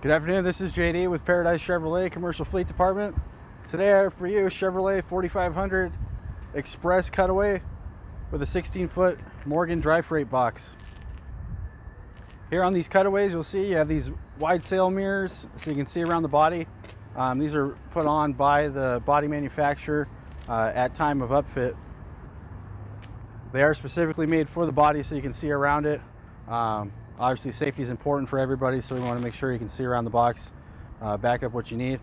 Good afternoon, this is JD with Paradise Chevrolet Commercial Fleet Department. Today I have for you a Chevrolet 4500 Express Cutaway with a 16-foot Morgan dry freight box. Here on these Cutaways you'll see you have these wide sail mirrors so you can see around the body. These are put on by the body manufacturer at time of upfit. They are specifically made for the body so you can see around it. Obviously safety is important for everybody, so we want to make sure you can see around the box, back up what you need.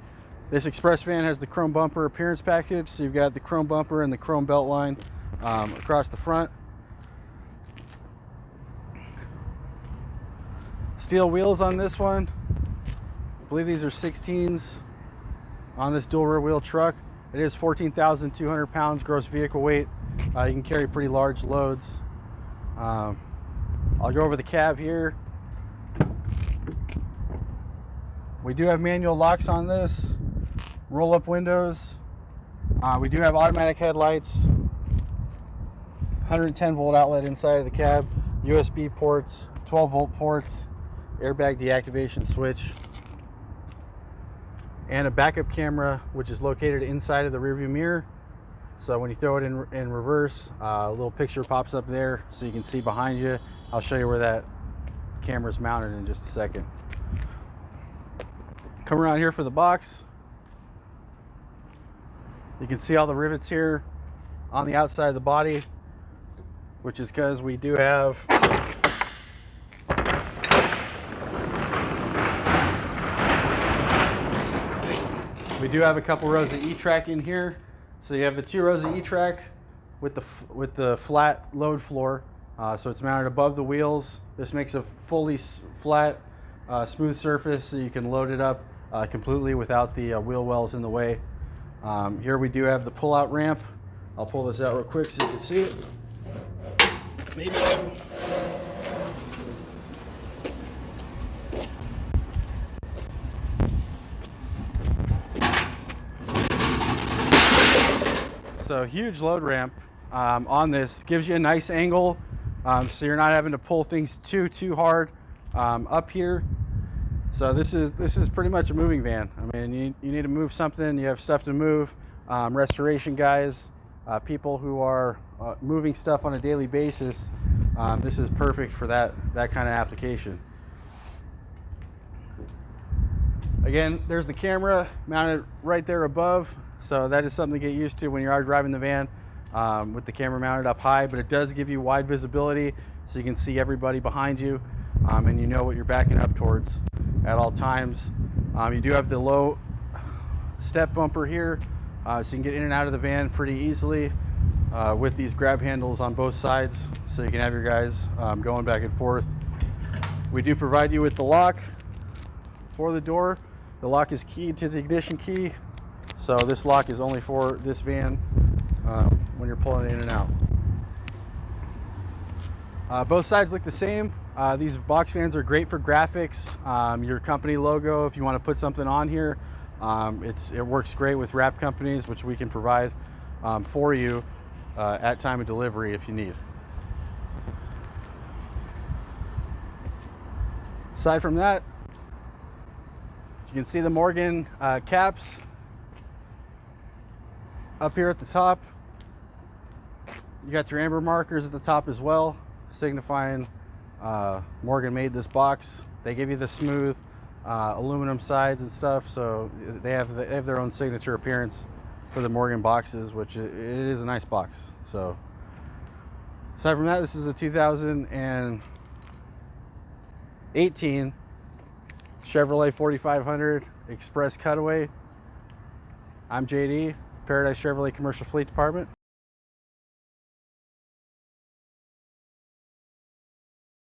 This Express van has the chrome bumper appearance package, so you've got the chrome bumper and the chrome belt line across the front. Steel wheels on this one. I believe these are 16s on this dual rear wheel truck. It is 14,200 pounds gross vehicle weight. You can carry pretty large loads. I'll go over the cab here. We do have manual locks on this, roll-up windows. We do have automatic headlights, 110 volt outlet inside of the cab, USB ports, 12 volt ports, airbag deactivation switch, and a backup camera which is located inside of the rearview mirror. So when you throw it in reverse, a little picture pops up there so you can see behind you. I'll show you where that camera is mounted in just a second. Come around here for the box. You can see all the rivets here on the outside of the body, which is because we do have a couple rows of E-track in here. So you have the 2 rows of E-track with the flat load floor. So it's mounted above the wheels. This makes a fully flat, smooth surface so you can load it up completely without the wheel wells in the way. Here we do have the pull-out ramp. I'll pull this out real quick so you can see it. Maybe. So huge load ramp on this. Gives you a nice angle. So you're not having to pull things too hard up here. So this is pretty much a moving van. I mean, you need to move something, you have stuff to move. Restoration guys, people who are moving stuff on a daily basis, this is perfect for that kind of application. Again, there's the camera mounted right there above. So that is something to get used to when you are driving the van. With the camera mounted up high, but it does give you wide visibility so you can see everybody behind you, and you know what you're backing up towards at all times. You do have the low step bumper here, so you can get in and out of the van pretty easily with these grab handles on both sides, so you can have your guys going back and forth. We do provide you with the lock for the door. The lock is keyed to the ignition key, so this lock is only for this van when you're pulling it in and out. Both sides look the same. These box fans are great for graphics, your company logo, if you want to put something on here. It works great with wrap companies, which we can provide for you at time of delivery if you need. Aside from that, you can see the Morgan caps up here at the top. You got your amber markers at the top as well, signifying Morgan made this box. They give you the smooth aluminum sides and stuff, so they have their own signature appearance for the Morgan boxes, which it is a nice box. So aside from that, this is a 2018 Chevrolet 4500 Express Cutaway. I'm JD, Paradise Chevrolet Commercial Fleet Department.